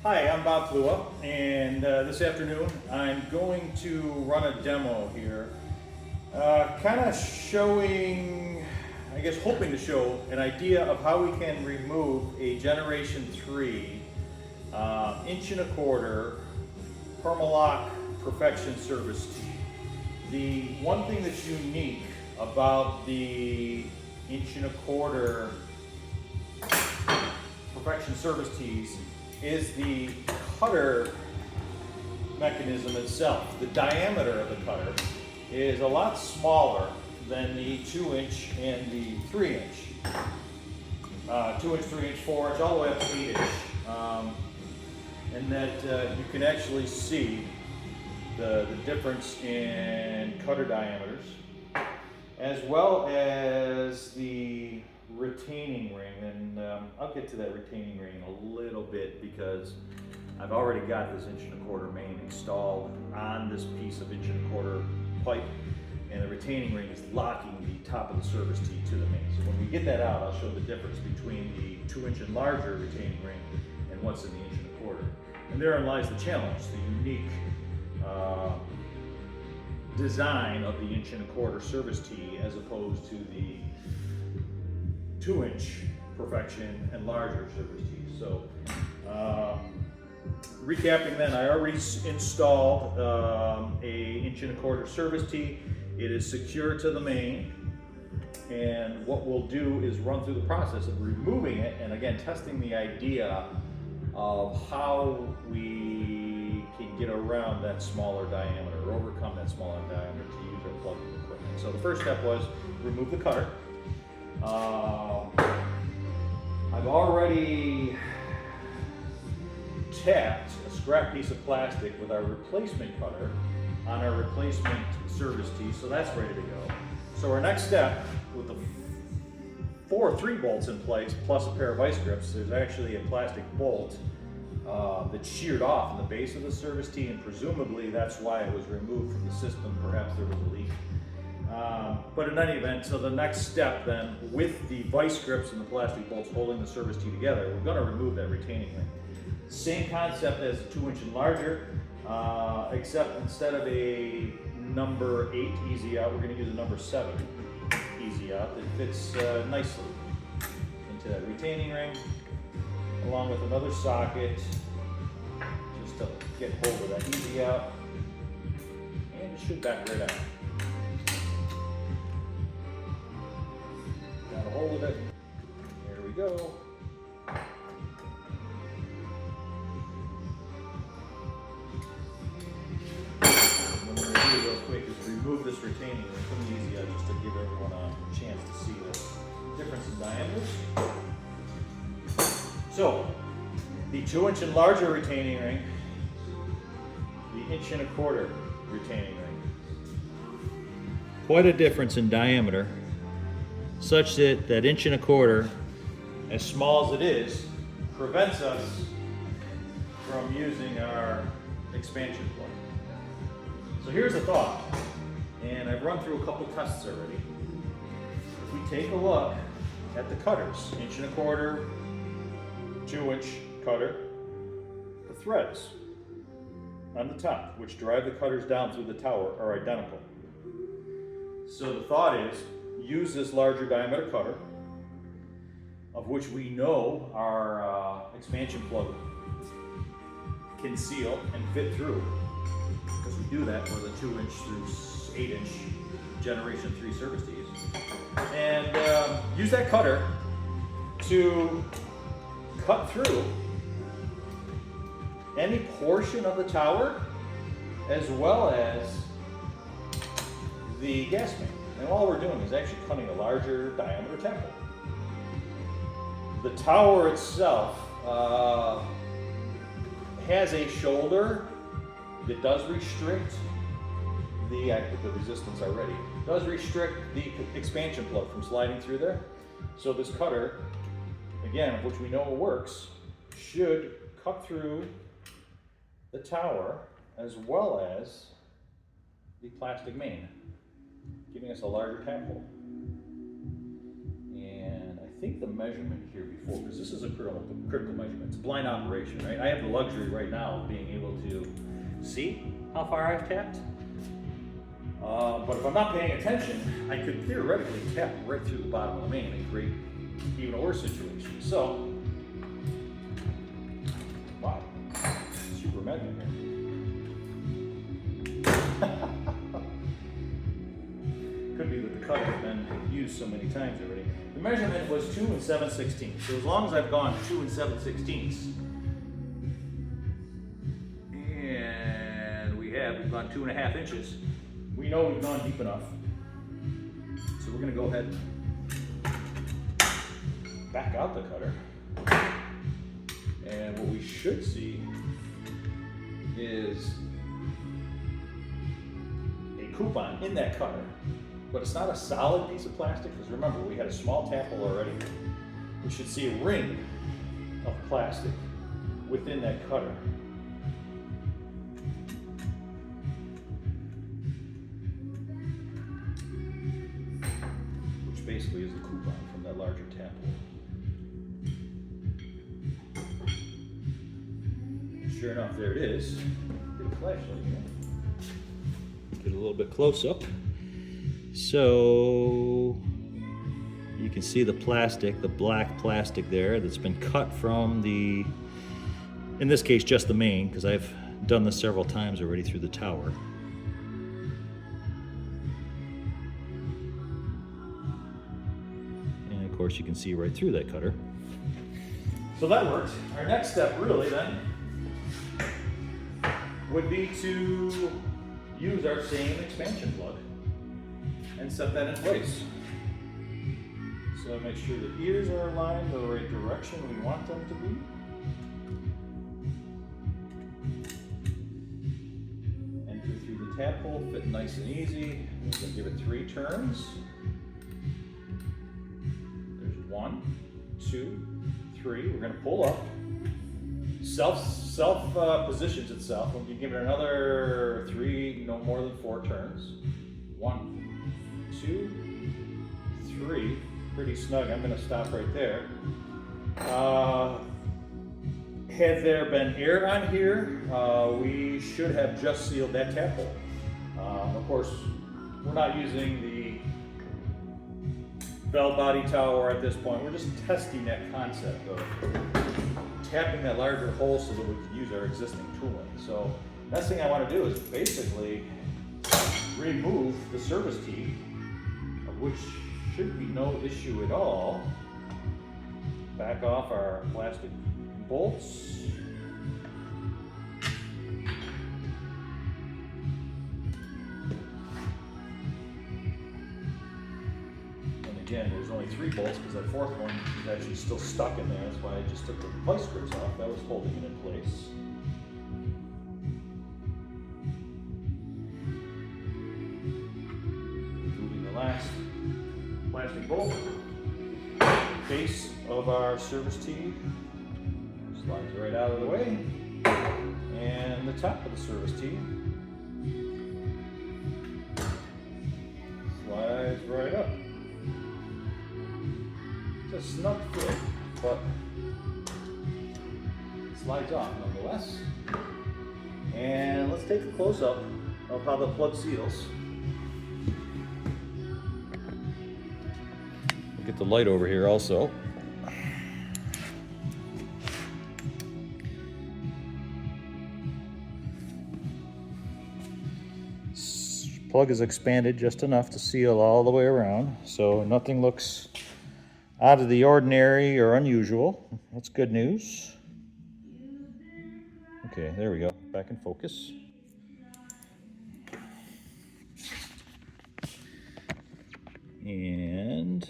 Hi, I'm Bob Plua, and this afternoon I'm going to run a demo here, kind of showing, I guess hoping to show an idea of how we can remove a Generation 3 inch and a quarter Permalock Perfection service tee. The one thing that's unique about the inch and a quarter Perfection service tees is the cutter mechanism itself. The diameter of the cutter is a lot smaller than the 2-inch and the 3-inch. 2-inch, 3-inch, 4-inch, all the way up to 8-inch. And that you can actually see the difference in cutter diameters, as well as the retaining ring, and I'll get to that retaining ring in a little bit because I've already got this inch and a quarter main installed on this piece of inch and a quarter pipe, and the retaining ring is locking the top of the service tee to the main. So when we get that out, I'll show the difference between the 2-inch and larger retaining ring and what's in the inch and a quarter. And therein lies the challenge, the unique design of the inch and a quarter service tee as opposed to the 2-inch Perfection and larger service tees. So recapping then, I already installed a inch and a quarter service tee. It is secure to the main, and what we'll do is run through the process of removing it, and again testing the idea of how we can get around that smaller diameter or overcome that smaller diameter to use our plugging equipment. So the first step was remove the cutter. I've already tapped a scrap piece of plastic with our replacement cutter on our replacement service tee, so that's ready to go. So our next step, with the 3 bolts in place plus a pair of vice grips, there's actually a plastic bolt that's sheared off in the base of the service tee, and presumably that's why it was removed from the system. Perhaps there was a leak. But in any event, so the next step then, with the vice grips and the plastic bolts holding the service tee together, we're going to remove that retaining ring. Same concept as a 2-inch and larger, except instead of a number 8 easy out, we're going to use a number 7 easy out that fits nicely into that retaining ring, along with another socket just to get hold of that easy out, and it should back right out. Got a hold of it. There we go. What I'm going to do real quick is remove this retaining ring from the easy out just to give everyone a chance to see the difference in diameters. So, the 2-inch and larger retaining ring, the inch and a quarter retaining ring. Quite a difference in diameter, such that that inch and a quarter, as small as it is, prevents us from using our expansion plug. So here's a thought, and I've run through a couple tests already. If we take a look at the cutters, inch and a quarter, 2-inch cutter, the threads on the top, which drive the cutters down through the tower, are identical. So the thought is, use this larger diameter cutter, of which we know our expansion plug can seal and fit through, because we do that with a 2-inch through 8-inch Generation 3 service tees. And use that cutter to cut through any portion of the tower as well as the gas main. And all we're doing is actually cutting a larger diameter tackle. The tower itself has a shoulder that does restrict the resistance already, does restrict the expansion plug from sliding through there. So this cutter, again, of which we know it works, should cut through the tower as well as the plastic main, giving us a larger tap hole. And I think the measurement here before, because this is a critical measurement. It's a blind operation, right? I have the luxury right now of being able to see how far I've tapped. But if I'm not paying attention, I could theoretically tap right through the bottom of the main and create even a worse situation. So, wow, super measurement here. Could be that the cut has been used so many times already. The measurement was 2 7/16. So as long as I've gone 2 7/16, and we've gone 2.5 inches, we know we've gone deep enough. So we're going to go ahead and back out the cutter. And what we should see is a coupon in that cutter. But it's not a solid piece of plastic, because remember, we had a small tap hole already. We should see a ring of plastic within that cutter. Which basically is the coupon from that larger tap hole. Sure enough, there it is. Get a flashlight here. Get a little bit close up. So you can see the plastic, the black plastic there that's been cut from the, in this case, just the main, because I've done this several times already through the tower. And of course you can see right through that cutter. So that worked. Our next step really then would be to use our same expansion plug and set that in place. So make sure the ears are aligned the right direction we want them to be. Enter through the tap hole, fit nice and easy. We're going to give it 3 turns. There's 1, 2, 3. We're going to pull up. Self positions itself. We'll give it another 3, no more than 4 turns. 1, 2, 3, pretty snug. I'm going to stop right there. Had there been air on here, we should have just sealed that tap hole. Of course, we're not using the bell body tower at this point. We're just testing that concept of tapping that larger hole so that we can use our existing tooling. So, next thing I want to do is basically remove the service tee, which should be no issue at all. Back off our plastic bolts. And again, there's only 3 bolts because that 4th one is actually still stuck in there. That's why I just took the vice grips off. That was holding it in place. Removing the last plastic bolt. Base of our service tee slides right out of the way, and the top of the service tee slides right up. It's a snug fit, but it slides off nonetheless. And let's take a close-up of how the plug seals. Get the light over here also. Plug is expanded just enough to seal all the way around, so nothing looks out of the ordinary or unusual. That's good news. Okay, there we go. Back in focus. And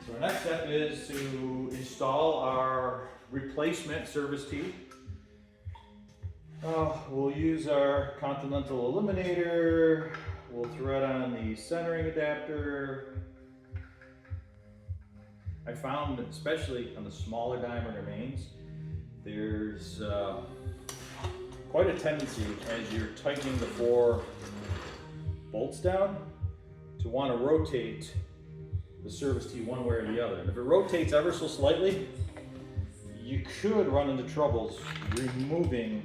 so our next step is to install our replacement service tee. We'll use our Continental eliminator. We'll thread on the centering adapter. I found, especially on the smaller diameter mains, there's quite a tendency as you're tightening the 4 bolts down to want to rotate the service tee one way or the other. And if it rotates ever so slightly, you could run into troubles removing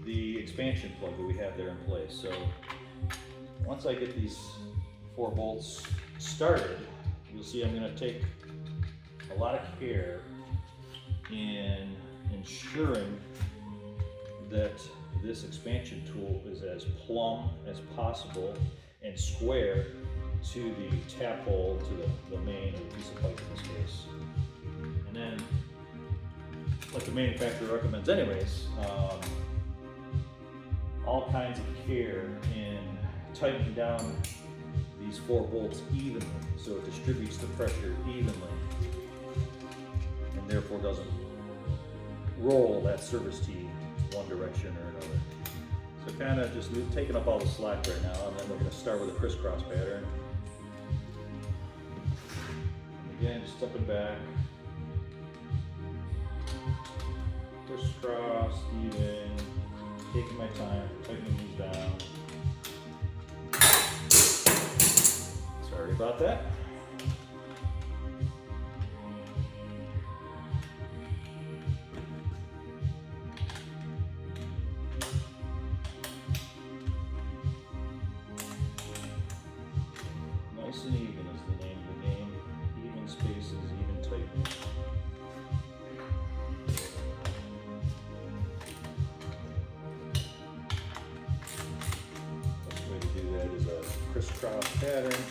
the expansion plug that we have there in place. So once I get these 4 bolts started, you'll see I'm going to take a lot of care in ensuring that this expansion tool is as plumb as possible and square to the tap hole, to the main, or the piece of pipe in this case. And then, like the manufacturer recommends anyways, all kinds of care in tightening down these 4 bolts evenly so it distributes the pressure evenly and therefore doesn't roll that service tee one direction or another. So kind of just taking up all the slack right now, and then we're going to start with a crisscross pattern. Again, just stepping back, crisscross, even, taking my time, tightening these down. Sorry about that. Nice and even is the name of the game. Even spaces, even tightening. Best way to do that is a crisscross pattern.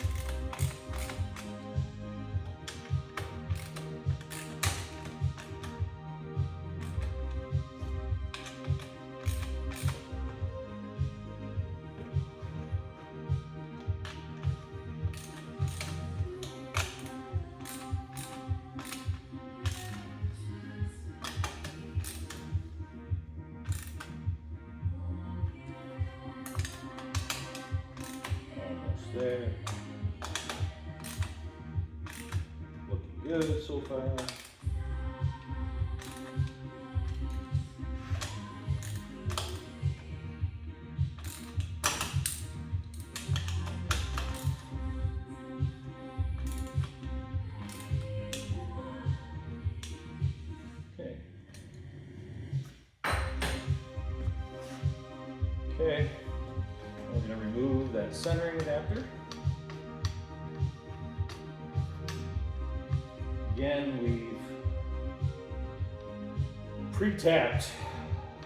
There. Looking good so far. Okay. Okay. We're going to remove that centering adapter. Again, we've pre-tapped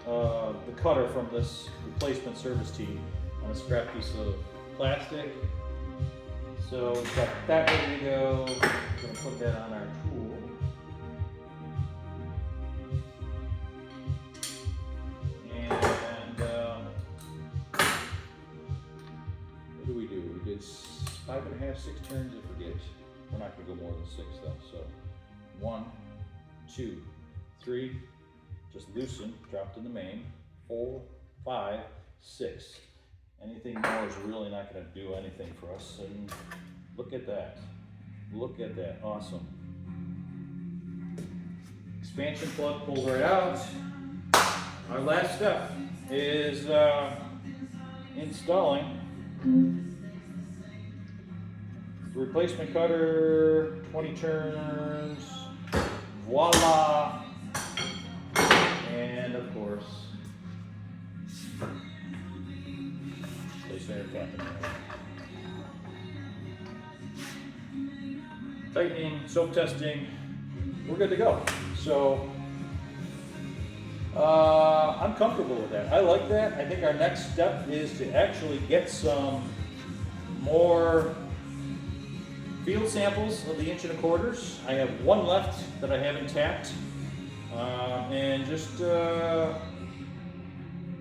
the cutter from this replacement service tee on a scrap piece of plastic. So we've got that ready to go. We're going to put that on our tool. What do? We did 5.5, 6 turns, I forget. We're not going to go more than 6 though. So 1, 2, 3, just loosen, dropped in the main. 4, 5, 6. Anything more is really not going to do anything for us. And look at that. Look at that. Awesome. Expansion plug pulls right out. Our last step is installing the replacement cutter, 20 turns, voila, and of course, place center cap in there. Tightening, soap testing, we're good to go. So, I'm comfortable with that. I like that. I think our next step is to actually get some more field samples of the 1 1/4. I have 1 left that I haven't tapped, and just do a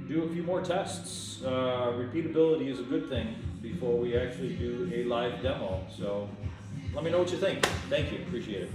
few more tests. Repeatability is a good thing before we actually do a live demo. So let me know what you think. Thank you, appreciate it.